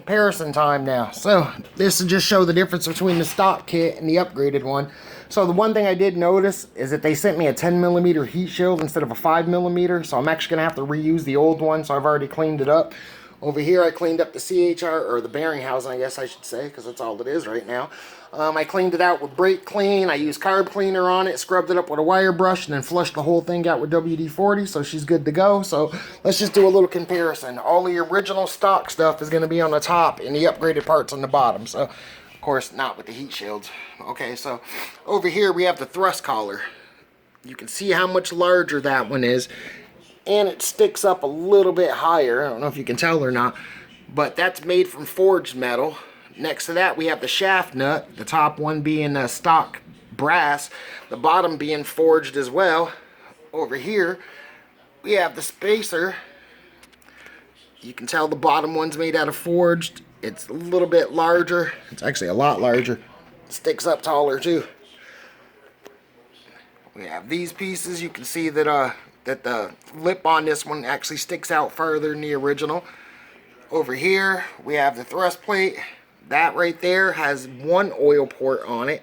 comparison time now. So this will just show the difference between the stock kit and the upgraded one. So the one thing I did notice is that they sent me a 10mm heat shield instead of a 5mm. So I'm actually going to have to reuse the old one. So I've already cleaned it up. Over here I cleaned up the CHR, or the bearing housing I guess I should say, because that's all it is right now. I cleaned it out with brake clean. I used carb cleaner on it, scrubbed it up with a wire brush, and then flushed the whole thing out with WD-40, so she's good to go. So let's just do a little comparison. All the original stock stuff is going to be on the top and the upgraded parts on the bottom. So of course not with the heat shields. Okay, so over here we have the thrust collar. You can see how much larger that one is, and it sticks up a little bit higher. I don't know if you can tell or not, but that's made from forged metal. Next to that we have the shaft nut, the top one being stock brass, the bottom being forged as well. Over here we have the spacer. You can tell the bottom one's made out of forged. It's a little bit larger. It's actually a lot larger. It sticks up taller too. We have these pieces. You can see that that the lip on this one actually sticks out farther than the original. Over here we have the thrust plate. That right there has one oil port on it.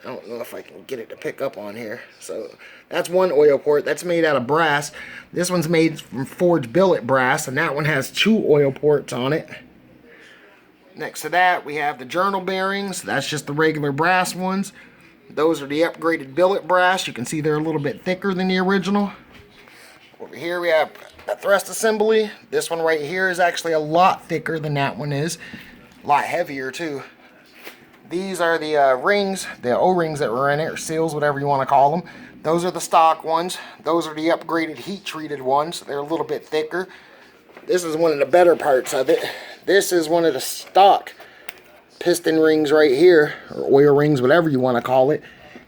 I don't know if I can get it to pick up on here. So that's one oil port. That's made out of brass. This one's made from forged billet brass, and that one has two oil ports on it. Next to that we have the journal bearings. That's just the regular brass ones. Those are the upgraded billet brass. You can see they're a little bit thicker than the original. Over here we have a thrust assembly. This one right here is actually a lot thicker than that one is. A lot heavier too. These are the rings, the O-rings that were in it, or seals, whatever you want to call them. Those are the stock ones. Those are the upgraded heat treated ones. They're a little bit thicker. This is one of the better parts of it. This is one of the stock piston rings right here, or oil rings, whatever you want to call it.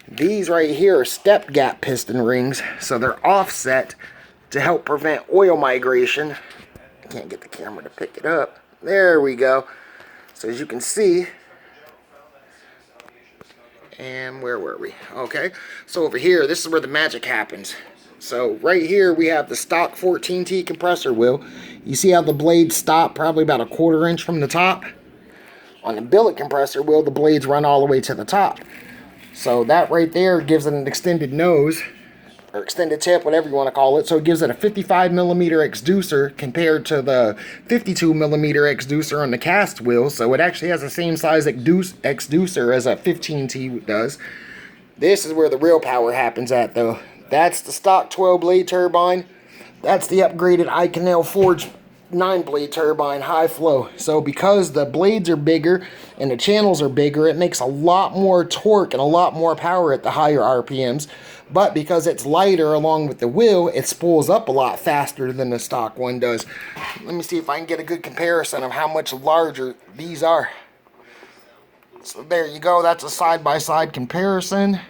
These right here are step gap piston rings, so they're offset to help prevent oil migration. I can't get the camera to pick it up. There we go. So as you can see, and where were we? Okay, so over here, this is where the magic happens. So right here we have the stock 14T compressor wheel. You see how the blades stop probably about a 1/4 inch from the top? On the billet compressor wheel, the blades run all the way to the top. So that right there gives it an extended nose, or extended tip, whatever you want to call it. So it gives it a 55mm exducer compared to the 52mm exducer on the cast wheel. So it actually has the same size exducer as a 15T does. This is where the real power happens at though. That's the stock 12-blade turbine. That's the upgraded Iconel forged 9-blade turbine high flow. So because the blades are bigger and the channels are bigger, it makes a lot more torque and a lot more power at the higher RPMs. But because it's lighter along with the wheel, it spools up a lot faster than the stock one does. Let me see if I can get a good comparison of how much larger these are. So there you go. That's a side-by-side comparison.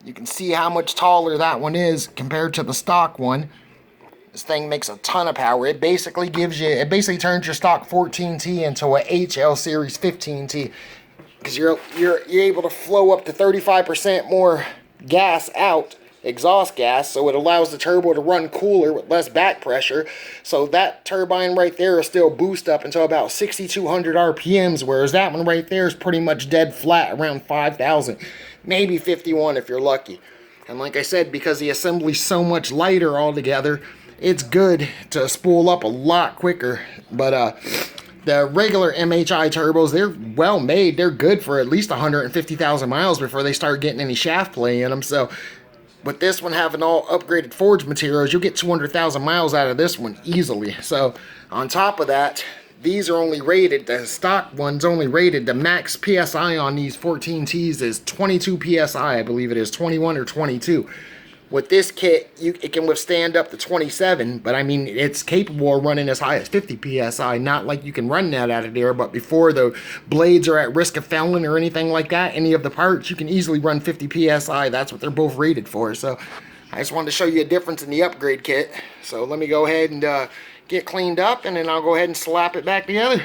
You can see how much taller that one is compared to the stock one. This thing makes a ton of power. It basically turns your stock 14T into a HL series 15T, because you're able to flow up to 35% more gas out, exhaust gas, so it allows the turbo to run cooler with less back pressure. So that turbine right there is still boost up until about 6,200 RPMs, whereas that one right there is pretty much dead flat around 5,000, maybe 51 if you're lucky. And like I said, because the assembly's so much lighter altogether, it's good to spool up a lot quicker. But the regular MHI turbos, they're well made. They're good for at least 150,000 miles before they start getting any shaft play in them. So with this one having all upgraded forged materials, you'll get 200,000 miles out of this one easily. So on top of that, these are only rated, the stock one's only rated, the max PSI on these 14Ts is 22 PSI, I believe it is, 21 or 22. With this kit, it can withstand up to 27, but I mean, it's capable of running as high as 50 PSI, not like you can run that out of there, but before the blades are at risk of fouling or anything like that, any of the parts, you can easily run 50 PSI. That's what they're both rated for. So I just wanted to show you a difference in the upgrade kit. So let me go ahead and get cleaned up, and then I'll go ahead and slap it back together.